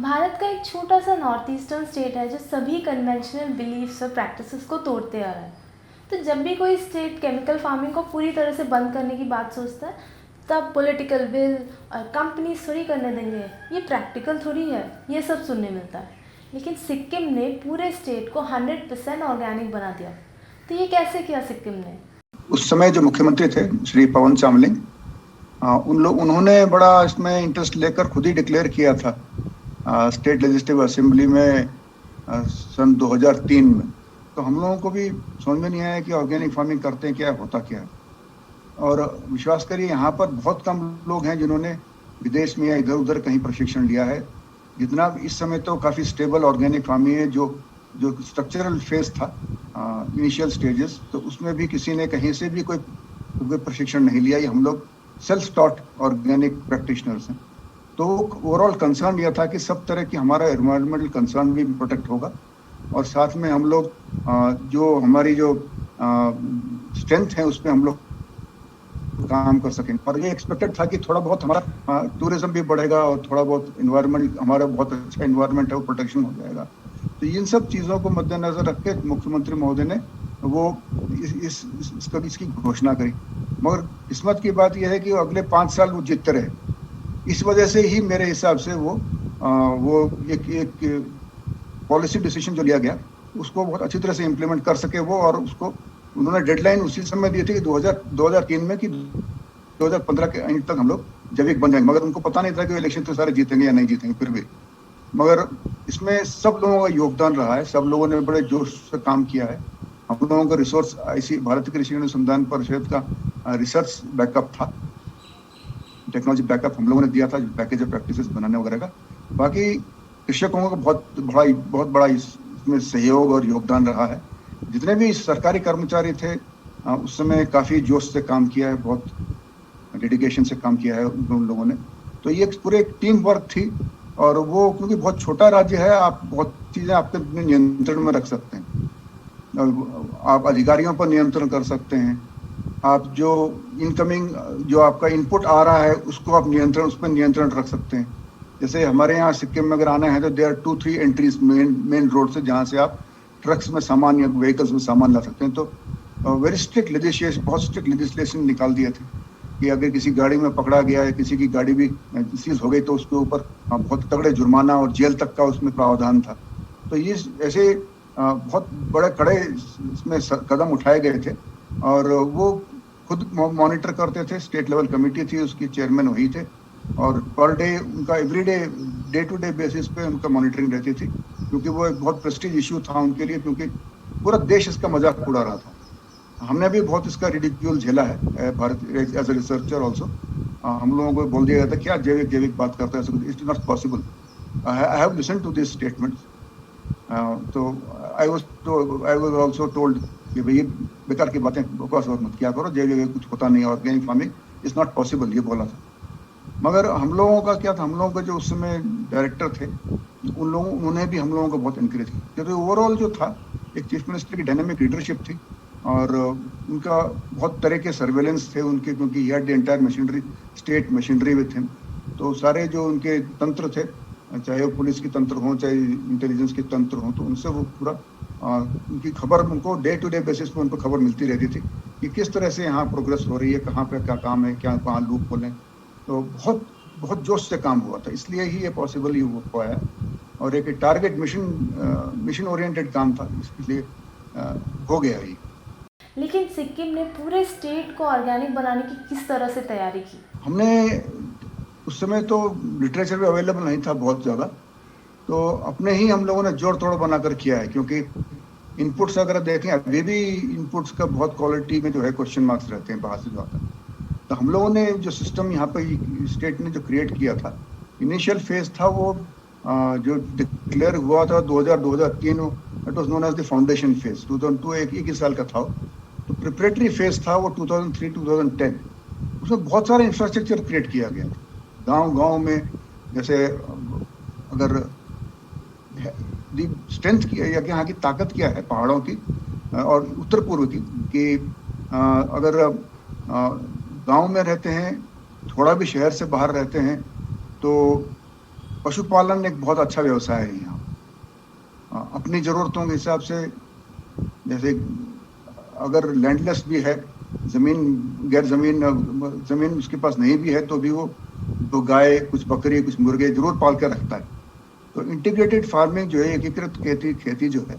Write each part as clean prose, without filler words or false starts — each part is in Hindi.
भारत का एक छोटा सा नॉर्थ ईस्टर्न स्टेट है जो सभी कन्वेंशनल बिलीफ्स और प्रैक्टिसेस को तोड़ते आ रहा है। तो जब भी कोई स्टेट केमिकल फार्मिंग को पूरी तरह से बंद करने की बात सोचता है, तब पॉलिटिकल विल और कंपनीज थोड़ी करने देंगे, ये प्रैक्टिकल थोड़ी है, ये सब सुनने मिलता है। लेकिन सिक्किम ने पूरे स्टेट को 100% ऑर्गेनिक बना दिया। तो ये कैसे किया सिक्किम ने? उस समय जो मुख्यमंत्री थे श्री पवन चामलिंग, उन्होंने बड़ा इसमें इंटरेस्ट लेकर खुद ही डिक्लेयर किया था स्टेट लेजिस्लेटिव असेंबली में सन 2003 में। तो हम लोगों को भी समझ में नहीं आया कि ऑर्गेनिक फार्मिंग करते हैं क्या, होता क्या है। और विश्वास करिए, यहाँ पर बहुत कम लोग हैं जिन्होंने विदेश में या इधर उधर कहीं प्रशिक्षण लिया है। जितना इस समय तो काफ़ी स्टेबल ऑर्गेनिक फार्मिंग है, जो जो स्ट्रक्चरल फेज था, इनिशियल स्टेजेस, तो उसमें भी किसी ने कहीं से भी कोई प्रशिक्षण नहीं लिया। ये हम लोग सेल्फ टॉट ऑर्गेनिक प्रैक्टिशनर्स हैं। तो ओवरऑल कंसर्न यह था कि सब तरह की हमारा एनवायरमेंटल कंसर्न भी प्रोटेक्ट होगा, और साथ में हम लोग जो हमारी जो स्ट्रेंथ है उस पर हम लोग काम कर सकें। और ये एक्सपेक्टेड था कि थोड़ा बहुत हमारा टूरिज्म भी बढ़ेगा और थोड़ा बहुत इन्वायरमेंट, हमारा बहुत अच्छा इन्वायरमेंट है वो प्रोटेक्शन हो जाएगा। तो इन सब चीज़ों को मद्देनजर रख के मुख्यमंत्री महोदय ने वो इसकी घोषणा करी। मगर किस्मत की बात यह है कि अगले 5 साल वो जीतते रहे। इस वजह से ही मेरे हिसाब से वो एक पॉलिसी डिसीजन जो लिया गया उसको बहुत अच्छी तरह से इम्प्लीमेंट कर सके वो, और उसको उन्होंने डेडलाइन उसी समय दी थी कि 2003 में कि 2015 के एंड तक हम लोग जैविक बन जाएंगे। मगर उनको पता नहीं था कि इलेक्शन तो सारे जीतेंगे या नहीं जीतेंगे। फिर भी मगर इसमें सब लोगों का योगदान रहा है, सब लोगों ने बड़े जोश से काम किया है। हम लोगों का रिसोर्स ऐसी भारतीय कृषि अनुसंधान परिषद का रिसर्च बैकअप था, टेक्नोलॉजी बैकअप हम लोगों ने दिया था, पैकेज ऑफ प्रैक्टिसेस बनाने वगैरह का। बाकी कृषकों का बहुत बड़ा इसमें सहयोग और योगदान रहा है। जितने भी सरकारी कर्मचारी थे उस समय काफ़ी जोश से काम किया है, बहुत डेडिकेशन से काम किया है उन लोगों ने। तो ये पूरे टीम वर्क थी, और वो क्योंकि बहुत छोटा राज्य है, आप बहुत चीज़ें आपके अपने नियंत्रण में रख सकते हैं। आप अधिकारियों पर नियंत्रण कर सकते हैं, आप जो इनकमिंग जो आपका इनपुट आ रहा है उसको आप उस पर नियंत्रण रख सकते हैं। जैसे हमारे यहाँ सिक्किम में अगर आना है तो there are 2-3 entries main road से, जहाँ से आप ट्रक्स में सामान या व्हीकल्स में सामान ला सकते हैं। तो वेरी स्ट्रिक्ट लेजिस्लेशन, बहुत स्ट्रिक्ट लेजिस्लेशन निकाल दिए थे कि अगर किसी गाड़ी में पकड़ा गया है, किसी की गाड़ी भी सीज हो गई, तो उसके ऊपर बहुत तगड़े जुर्माना और जेल तक का उसमें प्रावधान था। तो ये ऐसे बहुत बड़े कड़े इसमें कदम उठाए गए थे, और वो खुद मॉनिटर करते थे। स्टेट लेवल कमेटी थी, उसकी चेयरमैन वही थे, और पर डे उनका everyday day to day basis पे उनका मॉनिटरिंग रहती थी, क्योंकि वो एक बहुत प्रेस्टीज इश्यू था उनके लिए, क्योंकि पूरा देश इसका मजाक उड़ा रहा था। हमने भी बहुत इसका रिडिक्यूल झेला है Bharat as a researcher also. हम लोगों को बोल दिया जाता है क्या जैविक बात करता है, it's not possible. I have listen to this statement. तो आई वाज ऑल्सो टोल्ड कि भाई ये बेकार की बातें बकवास मत किया करो, जैविक कुछ होता नहीं, organic farming is not possible, ये बोला था। मगर हम लोगों का क्या था, हम लोगों के जो उस समय डायरेक्टर थे उन्होंने भी हम लोगों को बहुत इनकरेज किया, क्योंकि ओवरऑल जो था एक चीफ मिनिस्टर की डायनेमिक लीडरशिप थी, और उनका बहुत तरह के सर्वेलेंस थे उनके, क्योंकि he had the entire machinery, state machinery with him. तो सारे जो उनके तंत्र थे, चाहे वो पुलिस के तंत्र हों चाहे इंटेलिजेंस के तंत्र हों, तो उनसे वो पूरा उनकी खबर उनको डे टू डे बेसिस पे उनको खबर मिलती रहती थी कि किस तरह से यहाँ प्रोग्रेस हो रही है, कहाँ पे क्या काम है, क्या कहाँ लूप खोलें। तो बहुत बहुत जोश से काम हुआ था, इसलिए ही ये पॉसिबल ही हो पाया। और एक टारगेट मिशन ओरिएंटेड काम था, इसलिए हो गया ये। लेकिन सिक्किम ने पूरे स्टेट को ऑर्गेनिक बनाने की किस तरह से तैयारी की? हमने उस समय तो लिटरेचर भी अवेलेबल नहीं था बहुत ज़्यादा, तो अपने ही हम लोगों ने जोड़ तोड़ बनाकर किया है। क्योंकि इनपुट्स अगर देखें, अभी भी इनपुट्स का बहुत क्वालिटी में जो है क्वेश्चन मार्क्स रहते हैं बाहर से जो आता है। तो हम लोगों ने जो सिस्टम यहाँ पर स्टेट ने जो क्रिएट किया था, इनिशियल फेज था वो जो डिक्लेयर हुआ था 2003, it was known as the foundation phase. 2002 एक ही साल का था। तो प्रिपरेटरी फेज था वो 2003-2010। उसमें बहुत सारा इंफ्रास्ट्रक्चर क्रिएट किया गया था गांव में। जैसे अगर दी स्ट्रेंथ की या यहाँ की ताकत क्या है पहाड़ों की और उत्तर पूर्व की, कि अगर गांव में रहते हैं, थोड़ा भी शहर से बाहर रहते हैं, तो पशुपालन एक बहुत अच्छा व्यवसाय है यहाँ। अपनी ज़रूरतों के हिसाब से, जैसे अगर लैंडलेस भी है, गैर ज़मीन उसके पास नहीं भी है, तो भी वो दो गाय, कुछ बकरी, कुछ मुर्गे जरूर पाल कर रखता है। तो इंटीग्रेटेड फार्मिंग जो है, एकीकृत खेती जो है,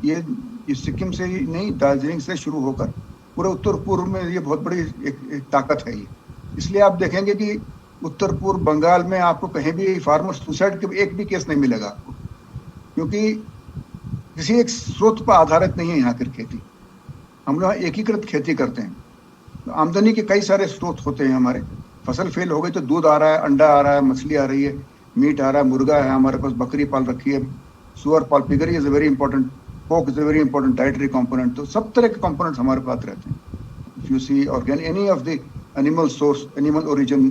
ये सिक्किम से ही नहीं, दार्जिलिंग से शुरू होकर पूरे उत्तर पूर्व में ये बहुत बड़ी एक ताकत है ये। इसलिए आप देखेंगे कि उत्तर पूर्व बंगाल में आपको कहीं भी फार्मर सुसाइड के एक भी केस नहीं मिलेगा आपको, क्योंकि किसी एक स्रोत पर आधारित नहीं है यहाँ की खेती। हम लोग एकीकृत खेती करते हैं, तो आमदनी के कई सारे स्रोत होते हैं हमारे। फसल फेल हो गई तो दूध आ रहा है, अंडा आ रहा है, मछली आ रही है, मीट आ रहा है, मुर्गा है, हमारे पास बकरी पाल रखी है, सुअर पाल, piggery is a very important, pork is a very important dietary component. तो सब तरह के कंपोनेंट्स हमारे पास रहते हैं। If you see organic any of the animal source, animal origin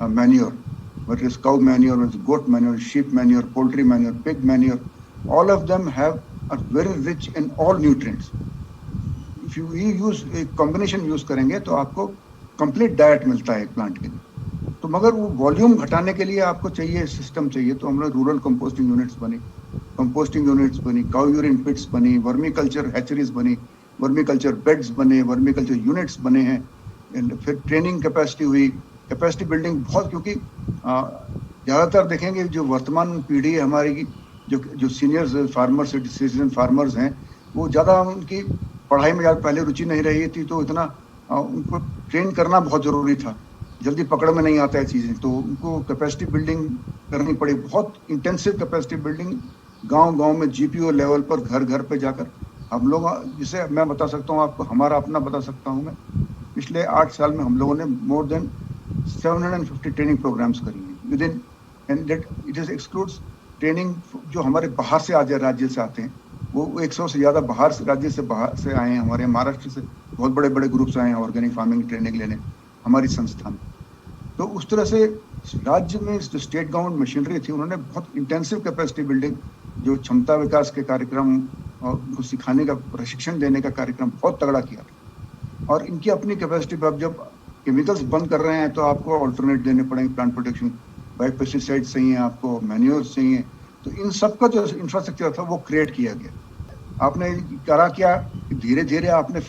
manure, whether it's cow manure, whether it's goat manure, sheep manure, poultry manure, pig manure, all of them are very rich in all nutrients. If you use a combination use करेंगे तो आपको कंप्लीट डाइट मिलता है एक प्लांट के लिए। तो मगर वो वॉल्यूम घटाने के लिए आपको चाहिए, सिस्टम चाहिए। तो हम लोग रूरल कंपोस्टिंग यूनिट्स बनी, काउ यूरिन पिट्स बनी, वर्मी कल्चर हैचरीज बनी, वर्मी कल्चर बेड्स बने, वर्मी कल्चर यूनिट्स बने हैं। फिर ट्रेनिंग कैपेसिटी हुई, कैपेसिटी बिल्डिंग बहुत, क्योंकि ज़्यादातर देखेंगे जो वर्तमान पीढ़ी है हमारी की, जो सीनियर फार्मर्स, सिटीजन फार्मर्स हैं, वो ज़्यादा उनकी पढ़ाई में ज़्यादा पहले रुचि नहीं रही थी, तो इतना उनको ट्रेन करना बहुत ज़रूरी था, जल्दी पकड़ में नहीं आता है चीज़ें, तो उनको कैपेसिटी बिल्डिंग करनी पड़ी, बहुत इंटेंसिव कैपेसिटी बिल्डिंग गांव-गांव में जीपीओ लेवल पर, घर-घर पे जाकर हम लोग, जिसे मैं बता सकता हूँ आपको, हमारा अपना बता सकता हूँ मैं, पिछले 8 साल में हम लोगों ने मोर देन 750 ट्रेनिंग प्रोग्राम्स करी हैं within, and that it is excludes training जो हमारे बाहर से राज्य से आते हैं। वो 100 से ज़्यादा राज्य से आए हैं। हमारे महाराष्ट्र से बहुत बड़े बड़े ग्रुप्स आए हैं ऑर्गेनिक फार्मिंग ट्रेनिंग लेने हमारी संस्था में। तो उस तरह से राज्य में जो स्टेट गवर्नमेंट मशीनरी थी, उन्होंने बहुत इंटेंसिव कैपेसिटी बिल्डिंग, जो क्षमता विकास के कार्यक्रम और उनको सिखाने का, प्रशिक्षण देने का कार्यक्रम बहुत तगड़ा किया। और इनकी अपनी कैपेसिटी पर, अब जब केमिकल्स बंद कर रहे हैं तो आपको अल्टरनेट देने पड़ेंगे, प्लांट प्रोटेक्शन, बायो पेस्टिसाइड चाहिए, आपको मैन्योर्स चाहिए। तो इन सब का जो इंफ्रास्ट्रक्चर था वो क्रिएट किया गया। आपने करा क्या, धीरे धीरे आपने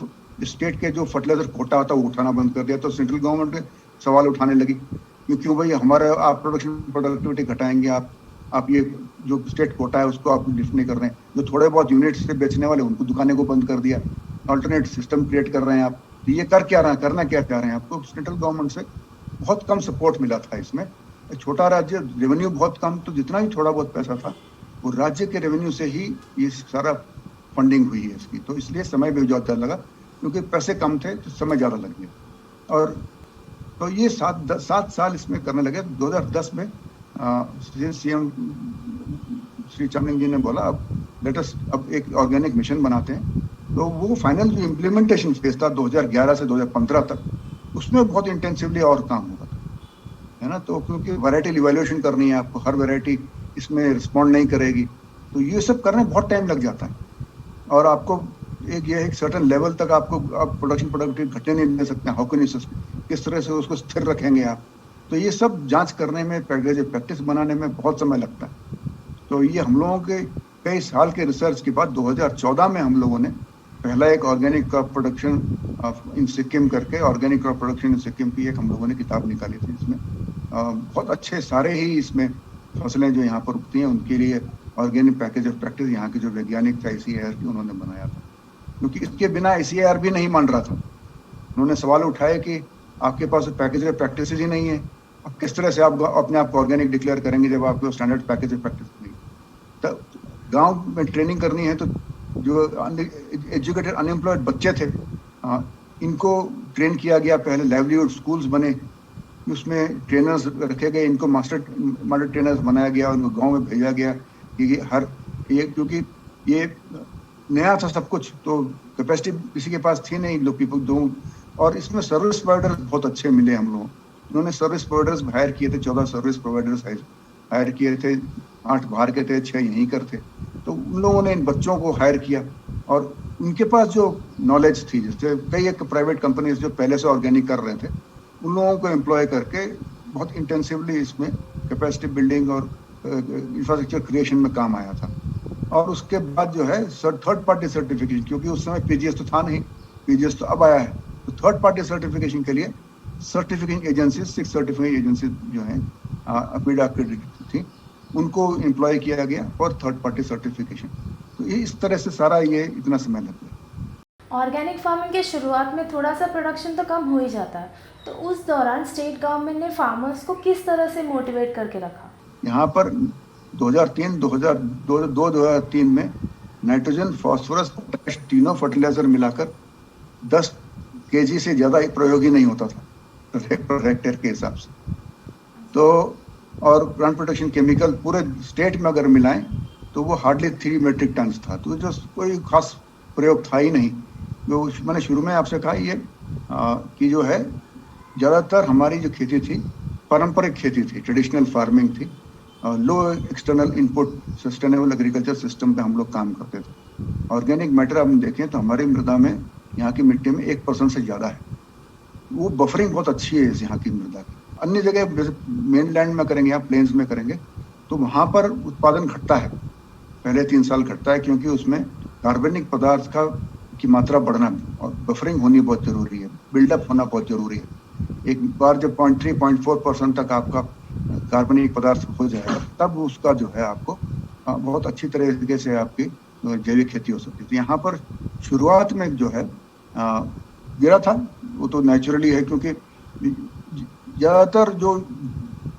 स्टेट के जो फर्टिलाइजर कोटा होता है वो उठाना बंद कर दिया, तो सेंट्रल गवर्नमेंट सवाल उठाने लगी, क्यों भाई हमारे आप प्रोडक्टिविटी घटाएंगे, आप ये जो स्टेट कोटा है उसको आप लिफ्ट नहीं कर रहे हैं, जो थोड़े बहुत यूनिट्स से बेचने वाले उनको दुकानें को बंद कर दिया, अल्टरनेट सिस्टम क्रिएट कर रहे हैं आप। तो ये करना क्या चाह रहे हैं? आपको सेंट्रल गवर्नमेंट से बहुत कम सपोर्ट मिला था इसमें। छोटा राज्य, रेवेन्यू बहुत कम, तो जितना भी थोड़ा बहुत पैसा था वो राज्य के रेवेन्यू से ही ये सारा फंडिंग हुई है इसकी। तो इसलिए समय भी ज़्यादा लगा, क्योंकि पैसे कम थे तो समय ज़्यादा लग गया। और तो ये 7 साल इसमें करने लगे। 2010 में सीएम श्री चामलिंग जी ने बोला अब एक ऑर्गेनिक मिशन बनाते हैं। तो वो फाइनल जो इम्प्लीमेंटेशन फेज था 2011 से 2015 तक, उसमें बहुत इंटेंसिवली और काम हुआ था, है ना। तो क्योंकि वैरायटी इवैल्यूएशन करनी है आपको, हर वैरायटी इसमें रिस्पॉन्ड नहीं करेगी, तो ये सब करने बहुत टाइम लग जाता है। और आपको एक सर्टेन लेवल तक आपको प्रोडक्शन प्रोडक्टिविटी घटने नहीं दे सकते हैं। हाउ कैन यू किस तरह से उसको स्थिर रखेंगे आप? तो ये सब जांच करने में, प्रैक्टिस बनाने में बहुत समय लगता है। तो ये हम लोगों के कई साल के रिसर्च के बाद 2014 में हम लोगों ने पहला एक organic crop production in Sikkim करके, organic crop production in Sikkim की एक हम लोगों ने किताब निकाली थी। इसमें बहुत अच्छे सारे ही इसमें फसलें जो यहाँ पर उगती हैं उनके लिए ऑर्गेनिक पैकेज ऑफ प्रैक्टिस यहाँ के जो वैज्ञानिक थे ICAR की, उन्होंने बनाया था। क्योंकि इसके बिना ICAR भी नहीं मान रहा था। उन्होंने सवाल उठाए कि आपके पास पैकेज ऑफ प्रैक्टिस ही नहीं है, अब किस तरह से आप अपने आप को ऑर्गेनिक डिक्लेयर करेंगे जब आपको स्टैंडर्ड पैकेज ऑफ प्रैक्टिस नहीं। तो गाँव में ट्रेनिंग करनी है, तो जो एजुकेटेड अनएम्प्लॉयड बच्चे थे इनको ट्रेन किया गया। पहले लाइवलीहुड स्कूल्स बने, उसमें ट्रेनर्स रखे गए, इनको मास्टर ट्रेनर्स बनाया गया, उनको गांव में भेजा गया कि क्योंकि ये नया था सब कुछ, तो कैपेसिटी किसी के पास थी नहीं, लोग पीपल दो। और इसमें सर्विस प्रोवाइडर्स बहुत अच्छे मिले हम लोगों। उन्होंने सर्विस प्रोवाइडर्स हायर किए थे, 14 सर्विस प्रोवाइडर्स हायर किए थे, 8 बाहर के थे, 6 यहीं कर थे। तो उन लोगों ने इन बच्चों को हायर किया और उनके पास जो नॉलेज थी, जैसे कई एक प्राइवेट कंपनीज जो पहले से ऑर्गेनिक कर रहे थे, उन लोगों को एम्प्लॉय करके बहुत इंटेंसिवली इसमें कैपेसिटी बिल्डिंग और इंफ्रास्ट्रक्चर क्रिएशन में काम आया था। और उसके बाद जो है थर्ड पार्टी सर्टिफिकेशन, क्योंकि उस समय पीजीएस तो था नहीं, पीजीएस तो अब आया है, तो थर्ड पार्टी सर्टिफिकेशन के लिए सर्टिफिकेशन एजेंसी 6 सर्टिफिकेशन एजेंसी जो है अपीडा थी, उनको एम्प्लॉय किया गया फॉर थर्ड पार्टी सर्टिफिकेशन। तो ये इस तरह से सारा ये इतना समय लग गया। ऑर्गेनिक फार्मिंग के शुरुआत में थोड़ा सा प्रोडक्शन तो कम हो ही जाता है, तो उस दौरान स्टेट गवर्नमेंट ने फार्मर्स को किस तरह से मोटिवेट करके रखा? यहाँ पर 2003 में नाइट्रोजन, फास्फोरस, पोटैश तीनों फर्टिलाइजर मिलाकर 10 केजी से ज़्यादा प्रयोग ही नहीं होता था पर हेक्टेयर के हिसाब से। तो और प्लांट प्रोटेक्शन केमिकल पूरे स्टेट में अगर मिलाएं तो वो हार्डली 3 मेट्रिक टन था। तो जो कोई खास प्रयोग था ही नहीं। जो मैंने शुरू में आपसे कहा ये कि जो है ज़्यादातर हमारी जो खेती थी पारंपरिक खेती थी, ट्रेडिशनल फार्मिंग थी, low external input sustainable agriculture system पे हम लोग काम करते थे। ऑर्गेनिक मैटर हम देखें तो हमारी मृदा में, यहाँ की मिट्टी में 1% से ज़्यादा है। वो बफरिंग बहुत अच्छी है इस यहाँ की मृदा की। अन्य जगह जैसे मेन लैंड में करेंगे या प्लेन्स में करेंगे तो वहाँ पर उत्पादन घटता है, पहले 3 साल घटता है, क्योंकि उसमें कार्बनिक पदार्थ की मात्रा बढ़ना और बफरिंग होनी बहुत ज़रूरी है, बिल्डअप होना बहुत ज़रूरी है। एक बार जब 0.3-0.4% तक आपका कार्बनिक पदार्थ हो जाएगा तब उसका जो है आपको बहुत अच्छी तरीके से आपकी जैविक खेती हो सकती है। तो यहाँ पर शुरुआत में जो है गिरा था, वो तो नेचुरली है, क्योंकि ज़्यादातर जो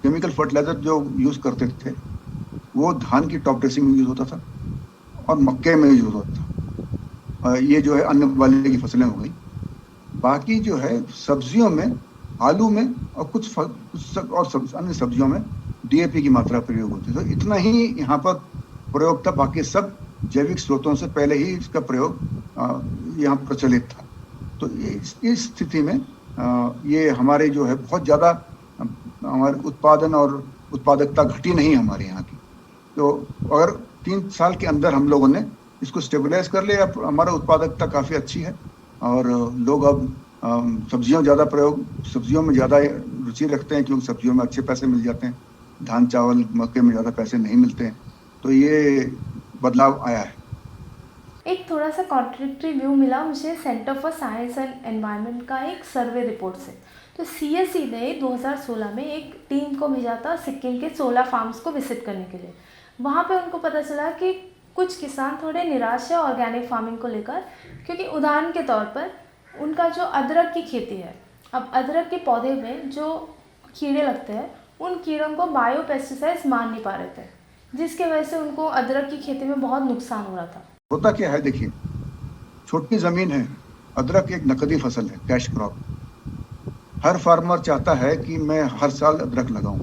केमिकल फर्टिलाइजर जो यूज़ करते थे वो धान की टॉप ड्रेसिंग में यूज़ होता था और मक्के में यूज़ होता था। ये जो है अन्न वाले की फसलें हो गई। बाकी जो है सब्जियों में, आलू में और कुछ अन्य सब्जियों में डीएपी की मात्रा प्रयोग होती है। तो इतना ही यहाँ पर प्रयोग था, बाकी सब जैविक स्रोतों से पहले ही इसका प्रयोग यहाँ प्रचलित था। तो इस स्थिति में ये हमारे जो है बहुत ज़्यादा हमारे उत्पादन और उत्पादकता घटी नहीं हमारे यहाँ की। तो अगर 3 साल के अंदर हम लोगों ने इसको स्टेबलाइज कर लिया, हमारा उत्पादकता काफ़ी अच्छी है और लोग अब सब्जियों में ज़्यादा रुचि रखते हैं, क्योंकि सब्जियों में अच्छे पैसे मिल जाते हैं, धान चावल मक्के में ज़्यादा पैसे नहीं मिलते हैं। तो ये बदलाव आया है। एक थोड़ा सा कॉन्ट्रडिक्टरी व्यू मिला मुझे centre for science and environment का एक सर्वे रिपोर्ट से। तो सीएसई ने 2016 में एक टीम को भेजा था सिक्किम के 16 फार्म्स को विजिट करने के लिए। वहाँ पे उनको पता चला कि कुछ किसान थोड़े निराश है ऑर्गेनिक फार्मिंग को लेकर, क्योंकि उदाहरण के तौर पर उनका जो अदरक की खेती है, अब अदरक के पौधे में जो कीड़े लगते हैं उन कीड़ों को बायो पेस्टिसाइड्स मार नहीं पा रहे थे, जिसकी वजह से उनको अदरक की खेती में बहुत नुकसान हो रहा था। होता क्या है, देखिए, छोटी ज़मीन है, अदरक एक नकदी फसल है, कैश क्रॉप। हर फार्मर चाहता है कि मैं हर साल अदरक लगाऊं,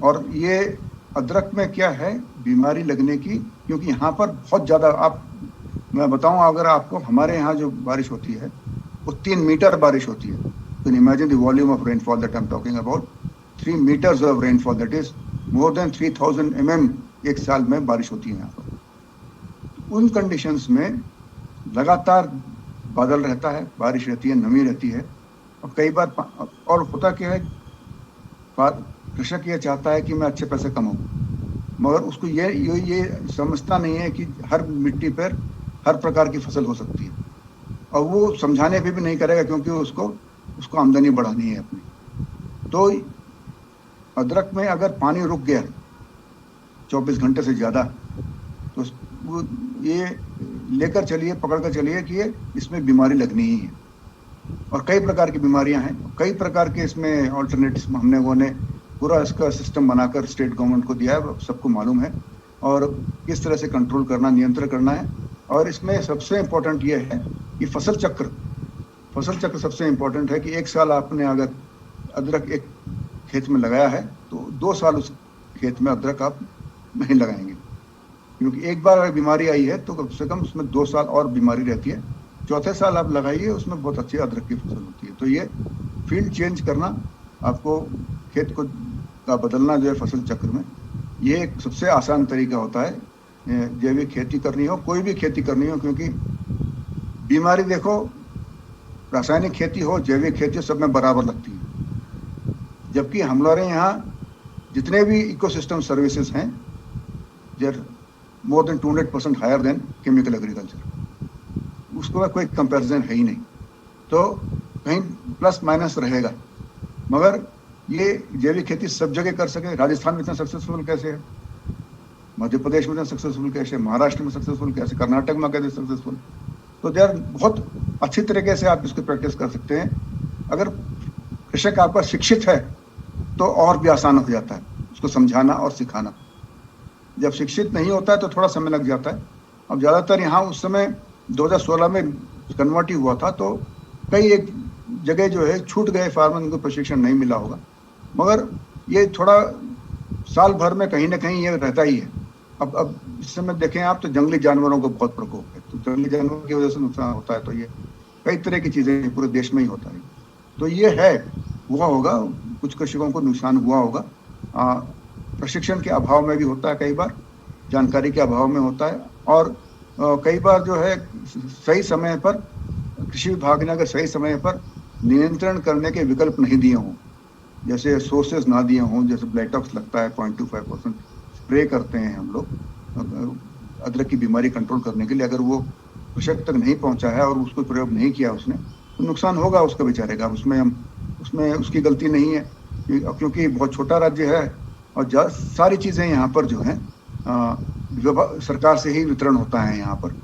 और ये अदरक में क्या है बीमारी लगने की, क्योंकि यहाँ पर बहुत ज़्यादा मैं बताऊं, अगर आपको हमारे यहाँ जो बारिश होती है वो 3 मीटर बारिश होती है। तो imagine the volume of rainfall that I am talking about, 3 meters of rainfall, that is more than 3000 mm एक साल में बारिश होती है यहाँ पर। उन कंडीशंस में लगातार बादल रहता है, बारिश रहती है, नमी रहती है, और कई बार और होता क्या है, कृषक ये चाहता है कि मैं अच्छे पैसे कमाऊं, मगर उसको ये समझता नहीं है कि हर मिट्टी पर हर प्रकार की फसल हो सकती है, और वो समझाने पे भी नहीं करेगा, क्योंकि उसको आमदनी बढ़ानी है अपनी। तो अदरक में अगर पानी रुक गया 24 घंटे से ज़्यादा, तो वो ये लेकर चलिए, पकड़ कर चलिए कि ये इसमें बीमारी लगनी ही है। और कई प्रकार की बीमारियां हैं, कई प्रकार के इसमें ऑल्टरनेटिव वो ने पूरा इसका सिस्टम बनाकर स्टेट गवर्नमेंट को दिया है, सबको मालूम है, और किस तरह से कंट्रोल करना, नियंत्रण करना है। और इसमें सबसे इम्पोर्टेंट ये है कि फसल चक्र सबसे इम्पोर्टेंट है, कि एक साल आपने अगर अदरक एक खेत में लगाया है तो 2 साल उस खेत में अदरक आप नहीं लगाएंगे, क्योंकि एक बार अगर बीमारी आई है तो कम से कम उसमें 2 साल और बीमारी रहती है। चौथे साल आप लगाइए, उसमें बहुत अच्छी अदरक की फसल होती है। तो ये फील्ड चेंज करना, आपको खेत को का बदलना जो है फसल चक्र में, ये एक सबसे आसान तरीका होता है जैविक खेती करनी हो, कोई भी खेती करनी हो। क्योंकि बीमारी देखो, रासायनिक खेती हो, जैविक खेती हो, सब में बराबर लगती है। जबकि हमारे यहाँ जितने भी इकोसिस्टम सर्विसेज हैं, they are more than 200% higher than chemical agriculture. उसको कोई कंपैरिजन है ही नहीं। तो कहीं प्लस माइनस रहेगा, मगर ये जैविक खेती सब जगह कर सके। राजस्थान में इतना सक्सेसफुल कैसे है, मध्य प्रदेश में इतना सक्सेसफुल कैसे, महाराष्ट्र में सक्सेसफुल कैसे, कर्नाटक में कैसे सक्सेसफुल। तो दे आर बहुत अच्छी तरीके से आप इसको प्रैक्टिस कर सकते हैं। अगर कृषक आपका शिक्षित है तो और भी आसान हो जाता है उसको समझाना और सिखाना। जब शिक्षित नहीं होता है तो थोड़ा समय लग जाता है। अब ज़्यादातर यहाँ उस समय 2016 में कन्वर्ट ही हुआ था, तो कई एक जगह जो है छूट गए फार्मर, उनको प्रशिक्षण नहीं मिला होगा। मगर ये थोड़ा साल भर में कहीं ना कहीं ये रहता ही है। अब इस समय देखें आप तो जंगली जानवरों को बहुत प्रकोप है, तो जंगली जानवरों की वजह से नुकसान होता है। तो ये कई तरह की चीज़ें पूरे देश में ही होता है। तो ये है, हुआ होगा, कुछ कृषकों को नुकसान हुआ होगा। प्रशिक्षण के अभाव में भी होता है, कई बार जानकारी के अभाव में होता है, और कई बार जो है सही समय पर कृषि विभाग ने अगर सही समय पर नियंत्रण करने के विकल्प नहीं दिए हों, जैसे सोर्सेज ना दिए हों, जैसे ब्लैटॉक्स लगता है 0.25% स्प्रे करते हैं हम लोग अदरक की बीमारी कंट्रोल करने के लिए, अगर वो कृषक तक नहीं पहुंचा है और उसको प्रयोग नहीं किया उसने, तो नुकसान होगा उसका बेचारे का। उसमें उसकी गलती नहीं है, क्योंकि बहुत छोटा राज्य है और सारी चीज़ें यहाँ पर जो हैं सरकार से ही वितरण होता है यहाँ पर,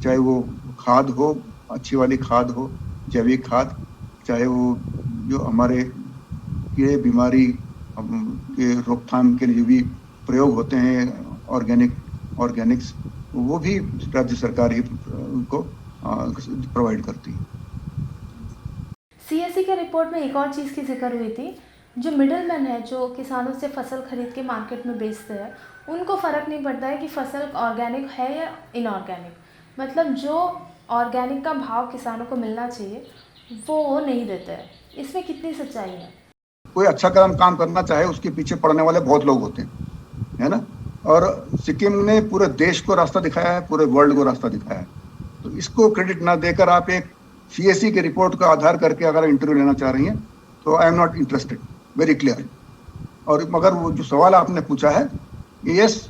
चाहे वो खाद हो, अच्छी वाली खाद हो, जैविक खाद, चाहे वो जो हमारे कीड़े बीमारी के रोकथाम के लिए भी प्रयोग होते हैं ऑर्गेनिक्स, वो भी राज्य सरकार ही उनको प्रोवाइड करती है। सीएससी के रिपोर्ट में एक और चीज़ की जिक्र हुई थी, जो मिडल मैन है, जो किसानों से फसल खरीद के मार्केट में बेचते हैं, उनको फ़र्क नहीं पड़ता है कि फसल ऑर्गेनिक है या इनऑर्गेनिक। मतलब जो ऑर्गेनिक का भाव किसानों को मिलना चाहिए वो नहीं देते हैं। इसमें कितनी सच्चाई है? कोई अच्छा काम करना चाहे उसके पीछे पड़ने वाले बहुत लोग होते हैं, है ना। और सिक्किम ने पूरे देश को रास्ता दिखाया है, पूरे वर्ल्ड को रास्ता दिखाया है। तो इसको क्रेडिट ना देकर आप एक सीएससी के रिपोर्ट का आधार करके अगर इंटरव्यू लेना चाह रही हैं तो I am not interested, very clear. और मगर वो जो सवाल आपने पूछा है, यस,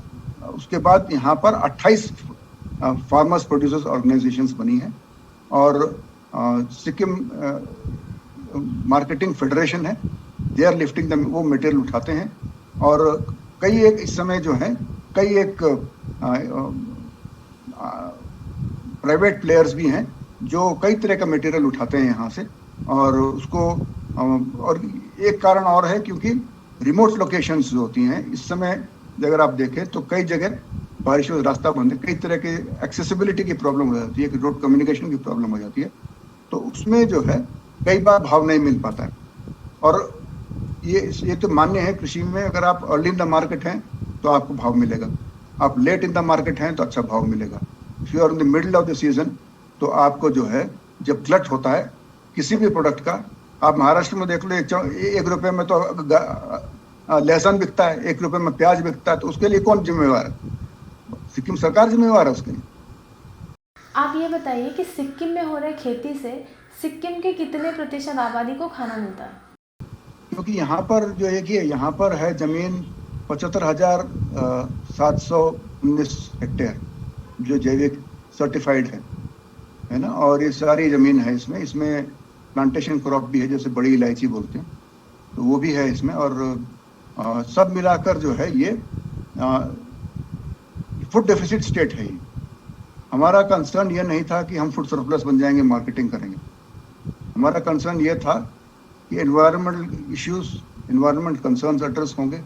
उसके बाद यहाँ पर 28 फार्मर्स प्रोड्यूसर्स ऑर्गेनाइजेशंस बनी हैं, और सिक्किम मार्केटिंग फेडरेशन है, दे आर लिफ्टिंग द, वो मटेरियल उठाते हैं। और कई एक इस समय जो है कई एक प्राइवेट प्लेयर्स भी हैं जो कई तरह का मटेरियल उठाते हैं यहाँ से, और उसको और एक कारण और है, क्योंकि रिमोट लोकेशंस जो होती हैं इस समय अगर आप देखें तो कई जगह बारिश में रास्ता बंद है, कई तरह के एक्सेसिबिलिटी की प्रॉब्लम हो जाती है, रोड कम्युनिकेशन की प्रॉब्लम हो जाती है। तो उसमें जो है कई बार भाव नहीं मिल पाता है। और ये तो मान्य है कृषि में, अगर आप अर्ली इन द मार्केट हैं तो आपको भाव मिलेगा, आप लेट इन द मार्केट हैं तो अच्छा भाव मिलेगा। If you are in the middle of the season तो आपको जो है जब ग्लट होता है किसी भी प्रोडक्ट का, आप महाराष्ट्र में देख लो, 1 रुपये में तो लहसुन बिकता है, 1 रुपये में प्याज बिकता है, तो उसके लिए कौन जिम्मेवार है? सिक्किम सरकार जिम्मेवार है उसके लिए। आप ये बताइए कि सिक्किम में हो रहे खेती से सिक्किम के कितने प्रतिशत आबादी को खाना मिलता है? क्योंकि यहाँ पर जो है कि यहाँ पर है जमीन 75,719 हेक्टेयर जो जैविक सर्टिफाइड है ना, और ये सारी ज़मीन है इसमें प्लांटेशन क्रॉप भी है, जैसे बड़ी इलायची बोलते हैं, तो वो भी है इसमें। और सब मिलाकर जो है ये फूड डेफिसिट स्टेट है। ये हमारा कंसर्न ये नहीं था कि हम फूड सरप्लस बन जाएंगे, मार्केटिंग करेंगे। हमारा कंसर्न ये था कि environmental issues, environment concerns address होंगे,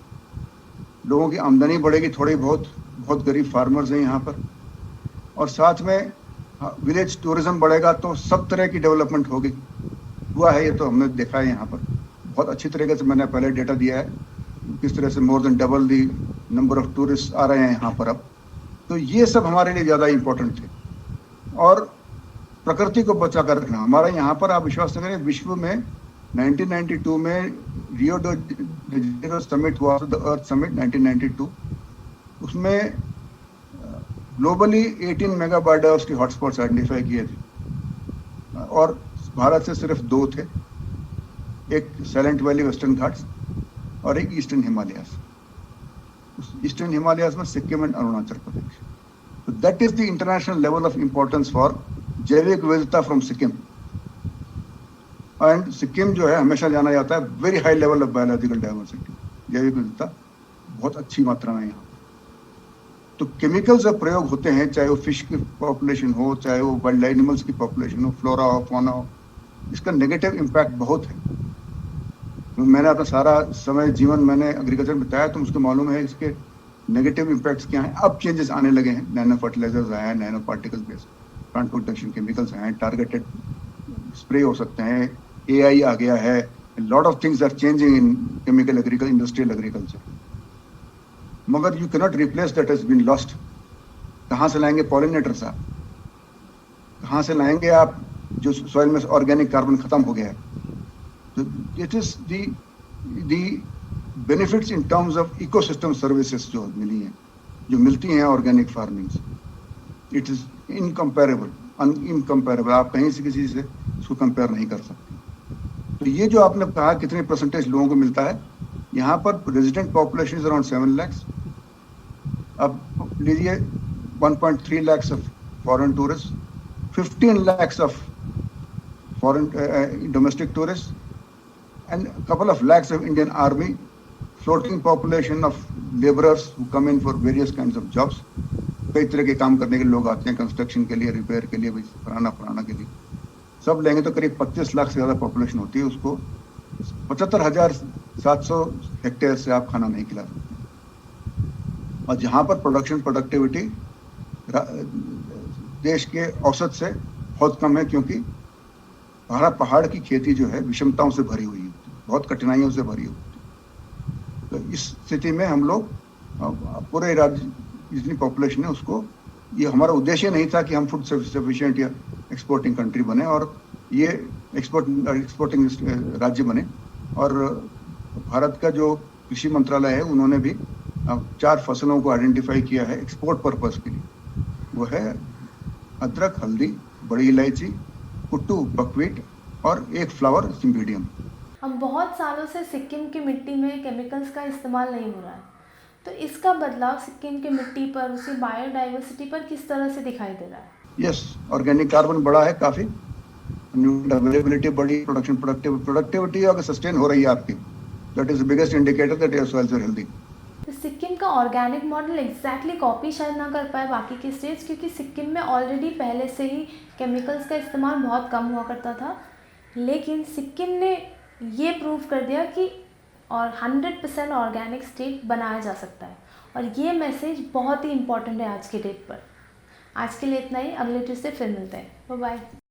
लोगों की आमदनी बढ़ेगी थोड़ी बहुत गरीब फार्मर्स हैं यहाँ पर, और साथ में विलेज टूरिज्म बढ़ेगा तो सब तरह की डेवलपमेंट होगी। हुआ है ये तो हमने देखा है यहाँ पर बहुत अच्छी तरीके से। मैंने पहले डेटा दिया है किस तरह से more than double the number of tourist आ रहे हैं यहाँ पर अब। तो ये सब हमारे लिए ज़्यादा इम्पोर्टेंट थे। और प्रकृति को बचा कर रखना हमारा यहाँ पर, आप विश्वास करें, विश्व में 1992 में रियो डे जेनेरो समिट हुआ, द अर्थ समिट 1992, उसमें globally 18 mega biodiversity hotspots identify किए थे, और भारत से सिर्फ 2 थे, एक साइलेंट वैली वेस्टर्न घाट्स और एक ईस्टर्न हिमालयास। ईस्टर्न हिमालयाज में Sikkim and Arunachal Pradesh. So that is the international level of importance for जैविक विविधता from सिक्किम. एंड सिक्किम जो है हमेशा जाना जाता है very high level of biological diversity, जैविक विविधता बहुत अच्छी मात्रा में यहाँ. तो केमिकल्स जब प्रयोग होते हैं, चाहे वो फिश की पॉपुलेशन हो, चाहे वो वाइल्ड एनिमल्स की पॉपुलेशन हो, फ्लोरा हो, फौना हो, इसका नेगेटिव इम्पैक्ट बहुत है. तो मैंने अपना सारा समय जीवन मैंने एग्रीकल्चर में बिताया, तो मुझको मालूम है इसके नेगेटिव इम्पैक्ट्स क्या हैं. अब चेंजेस आने लगे हैं, नैनो फर्टिलाइजर्स आए हैं, nano particle based plant protection chemicals हैं, टारगेटेड स्प्रे हो सकते हैं, AI आ गया है. Lot of things are changing in chemical agriculture, industrial agriculture. मगर you cannot replace that has been lost. कहाँ से लाएंगे पॉलिनेटर्स आप? कहाँ से लाएंगे आप जो सॉइल में ऑर्गेनिक कार्बन खत्म हो गया है? तो it is the benefits in terms of ecosystem services जो मिली हैं, जो मिलती हैं ऑर्गेनिक फार्मिंग से, इट इज इनकम्पेरेबल. आप कहीं से किसी से इसको कंपेयर नहीं कर सकते. तो ये जो आपने कहा कितने परसेंटेज लोगों को मिलता है, यहाँ पर resident population is around 7 lakhs. अब लीजिए 1.3 lakhs of foreign tourist, 15 lakhs of foreign domestic tourist, and couple of lakhs of Indian Army, floating population of laborers who come in for various kinds of jobs. कई तरह के काम करने के लोग आते हैं, कंस्ट्रक्शन के लिए, रिपेयर के लिए, फलाना के लिए. सब लेंगे तो करीब 25 लाख से ज़्यादा पॉपुलेशन होती है. उसको 75,700 हेक्टेयर से आप खाना नहीं खिला सकते. और जहाँ पर प्रोडक्टिविटी देश के औसत से बहुत कम है, क्योंकि पहाड़ की खेती जो है विषमताओं से भरी हुई होती है, बहुत कठिनाइयों से भरी होती है. तो इस स्थिति में हम लोग पूरे राज्य जितनी पॉपुलेशन है उसको, ये हमारा उद्देश्य नहीं था कि हम फूड सफिशिएंट या एक्सपोर्टिंग कंट्री बने और ये एक्सपोर्टिंग राज्य बने. और भारत का जो कृषि मंत्रालय है उन्होंने भी 4 फसलों को आइडेंटिफाई किया है एक्सपोर्ट पर्पस के लिए. वो है अदरक, हल्दी, बड़ी इलायची, कुट्टू, बकवीट और एक फ्लावर सिम्बीडियम. अब बहुत सालों से सिक्किम की मिट्टी में केमिकल्स का इस्तेमाल नहीं हो रहा है, तो इसका बदलाव सिक्किम की मिट्टी पर, उसकी बायोडाइवर्सिटी पर किस तरह से दिखाई दे रहा है? यस, ऑर्गेनिक कार्बन बढ़ा है काफ़ी, न्यूट्रिएंट अवेलेबिलिटी बढ़ी, प्रोडक्टिविटी अगर सस्टेन हो रही है आपकी, that is the biggest indicator that your soils are healthy. तो सिक्किम का ऑर्गेनिक मॉडल एग्जैक्टली कॉपी शायद ना कर पाए बाकी के स्टेट्स, क्योंकि सिक्किम में ऑलरेडी पहले से ही केमिकल्स का इस्तेमाल बहुत कम हुआ करता था. लेकिन सिक्किम ने ये प्रूव कर दिया कि और 100% ऑर्गेनिक स्टेट बनाया जा सकता है, और ये मैसेज बहुत ही इम्पॉर्टेंट है आज के डेट पर. आज के लिए इतना ही, अगले ट्यूसडे फिर मिलते हैं. Bye bye.